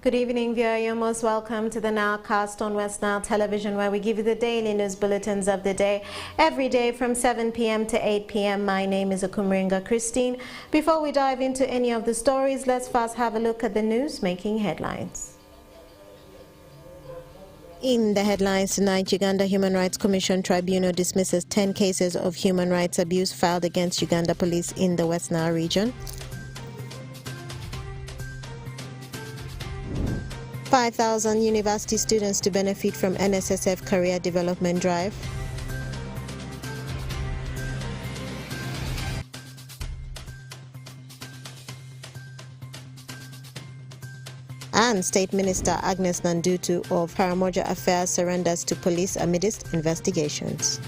Good evening, viewer. You're most welcome to the Nilecast on West Nile Television, where we give you the daily news bulletins of the day, every day from 7 p.m. to 8 p.m. My name is Okumringa Christine. Before we dive into any of the stories, let's first have a look at the news making headlines. In the headlines tonight, Uganda Human Rights Commission Tribunal dismisses 10 cases of human rights abuse filed against Uganda police in the West Nile region. 5,000 university students to benefit from NSSF Career Development Drive. And State Minister Agnes Nandutu of Karamoja Affairs surrenders to police amidst investigations.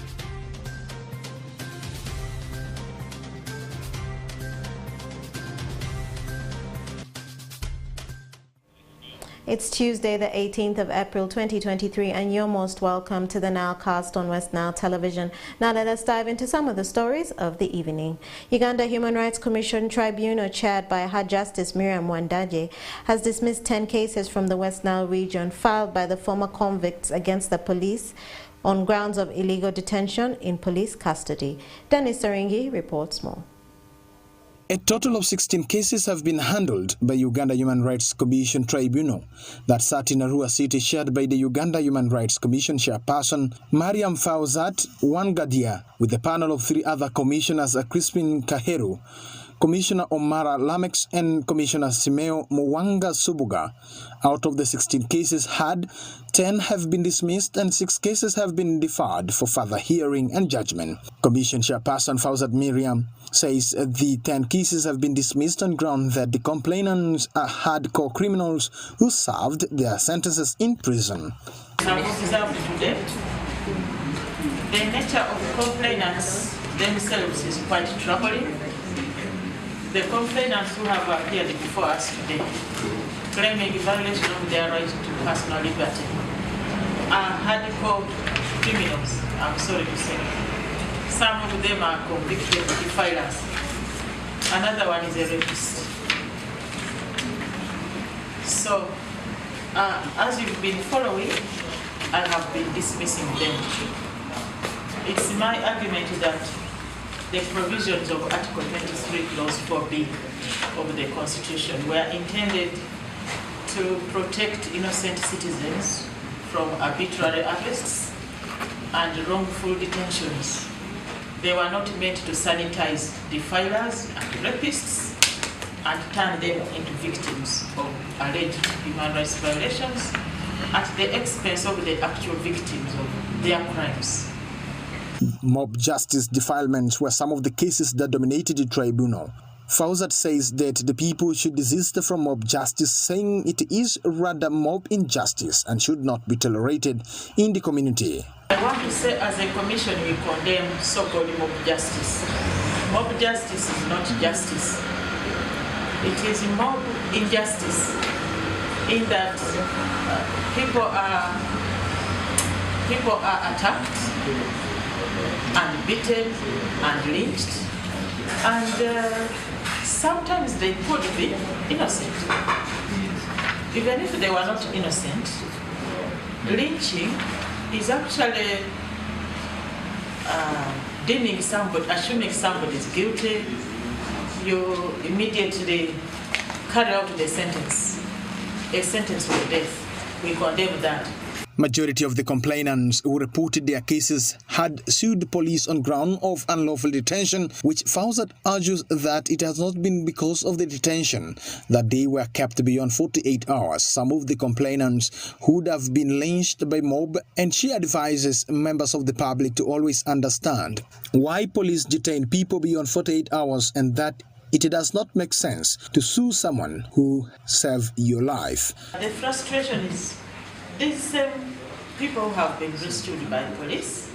It's Tuesday, the 18th of April 2023, and you're most welcome to the Nilecast on West Nile Television. Now let us dive into some of the stories of the evening. Uganda Human Rights Commission Tribunal, chaired by Her Justice Miriam Wandaje, has dismissed 10 cases from the West Nile region filed by the former convicts against the police on grounds of illegal detention in police custody. Dennis Saringi reports more. A total of 16 cases have been handled by Uganda Human Rights Commission Tribunal that sat in Arua City, chaired by the Uganda Human Rights Commission chairperson Mariam Fawzat Wangadia, with a panel of 3 other commissioners, Crispin Kaheru, Commissioner Omara Lamex, and Commissioner Simeo Mwanga Subuga. Out of the 16 cases had, 10 have been dismissed and 6 cases have been deferred for further hearing and judgment. Commission chairperson Fawzat Miriam says the 10 cases have been dismissed on ground that the complainants are hardcore criminals who served their sentences in prison. The nature of the complainants themselves is quite troubling. The complainants who have appeared before us today, claiming violation of their right to personal liberty, are hardcore criminals, I'm sorry to say. Some of them are convicted defilers. Another one is a rapist. So, as you've been following, I have been dismissing them. It's my argument that the provisions of Article 23, Clause 4B of the Constitution were intended to protect innocent citizens from arbitrary arrests and wrongful detentions. They were not meant to sanitize defilers and rapists and turn them into victims of alleged human rights violations at the expense of the actual victims of their crimes. Mob justice defilements were some of the cases that dominated the tribunal. Fawzat says that the people should desist from mob justice, saying it is rather mob injustice and should not be tolerated in the community. I want to say, as a commission, we condemn so-called mob justice. Mob justice is not justice. It is mob injustice in that people are attacked and beaten and lynched, and sometimes they could be innocent. Even if they were not innocent, lynching is actually deeming somebody, assuming somebody is guilty. You immediately carry out the sentence, a sentence of death. We condemn that. Majority of the complainants who reported their cases had sued police on ground of unlawful detention, which Fawzat argues that it has not been because of the detention that they were kept beyond 48 hours. Some of the complainants would have been lynched by mob, and she advises members of the public to always understand why police detain people beyond 48 hours and that it does not make sense to sue someone who saved your life. The frustration is these same people who have been rescued by police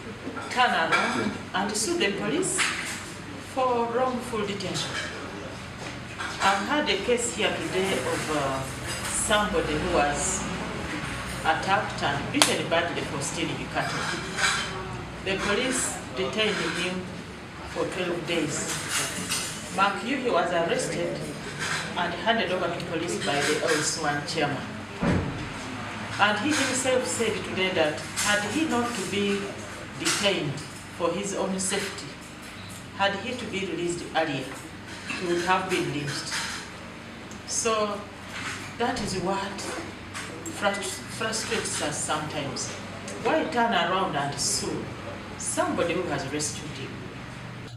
turn around and sue the police for wrongful detention. I've had a case here today of somebody who was attacked and beaten badly for stealing cattle. The police detained him for 12 days. Mark Yuhi was arrested and handed over to police by the Oil Swan chairman. And he himself said today that had he not to be detained for his own safety, had he to be released earlier, he would have been lynched. So that is what frustrates us sometimes. Why turn around and sue somebody who has rescued him?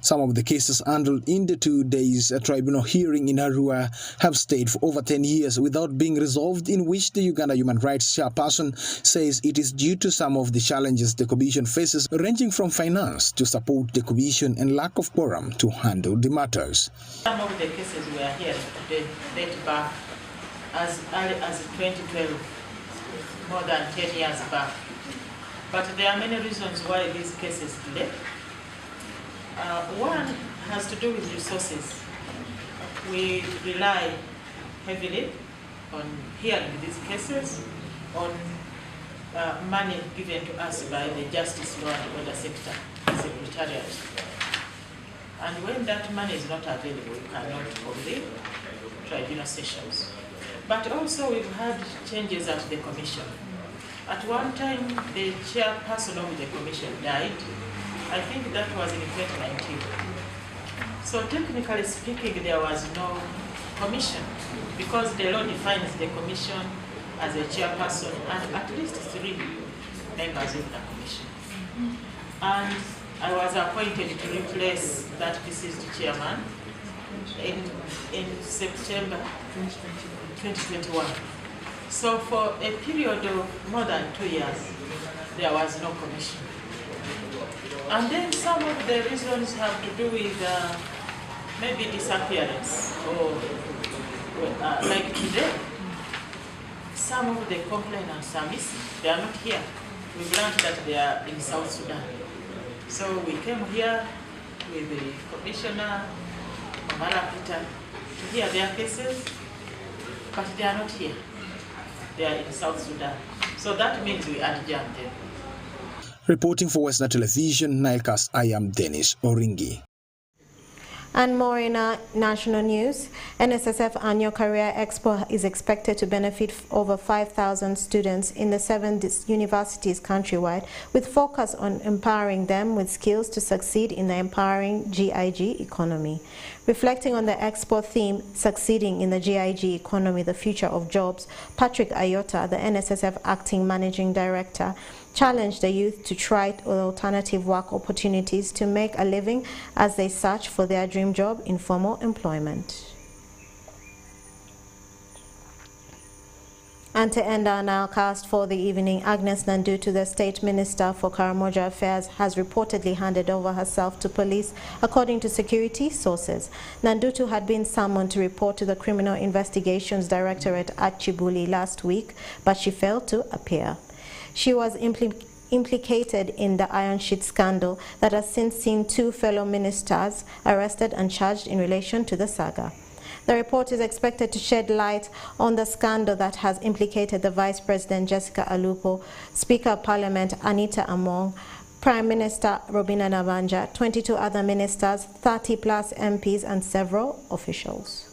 Some of the cases handled in the 2 days tribunal hearing in Arua have stayed for over 10 years without being resolved, in which the Uganda Human Rights Chairperson says it is due to some of the challenges the Commission faces, ranging from finance to support the Commission and lack of quorum to handle the matters. Some of the cases we are here today date back as early as 2012, more than 10 years back. But there are many reasons why these cases delay. One has to do with resources. We rely heavily on hearing these cases, on money given to us by the Justice, Law and Order Sector Secretariat. And when that money is not available, we cannot convene tribunal sessions. But also we've had changes at the Commission. At one time, the chairperson of the Commission died. I think that was in 2019. So technically speaking, there was no commission because the law defines the commission as a chairperson and at least 3 members of the commission. And I was appointed to replace that deceased chairman in September 2021. So for a period of more than 2 years, there was no commission. And then some of the reasons have to do with maybe disappearance or like today, some of the complainants are missing. They are not here. We've learned that they are in South Sudan. So we came here with the Commissioner, Omara Peter, to hear their cases, but they are not here. They are in South Sudan. So that means we adjourn them. Reporting for Western Television, Nilecast, I am Dennis Oringi. And more in our national news, NSSF Annual Career Expo is expected to benefit over 5,000 students in the 7 universities countrywide, with focus on empowering them with skills to succeed in the empowering GIG economy. Reflecting on the expo theme, Succeeding in the GIG Economy, the Future of Jobs, Patrick Ayota, the NSSF Acting Managing Director, challenged the youth to try alternative work opportunities to make a living as they search for their dream job in formal employment. And to end our Nilecast for the evening, Agnes Nandutu, the State Minister for Karamoja Affairs, has reportedly handed over herself to police, according to security sources. Nandutu had been summoned to report to the Criminal Investigations Directorate at Chibuli last week, but she failed to appear. She was implicated in the Iron Sheet scandal that has since seen 2 fellow ministers arrested and charged in relation to the saga. The report is expected to shed light on the scandal that has implicated the Vice President Jessica Alupo, Speaker of Parliament Anita Among, Prime Minister Robina Nabanja, 22 other ministers, 30+ MPs and several officials.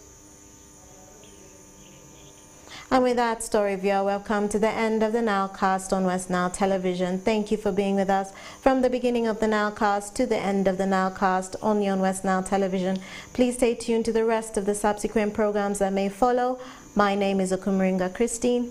And with that story, viewer, welcome to the end of the Nilecast on West Nile Television. Thank you for being with us from the beginning of the Nilecast to the end of the Nilecast only on West Nile Television. Please stay tuned to the rest of the subsequent programs that may follow. My name is Okumuringa Christine.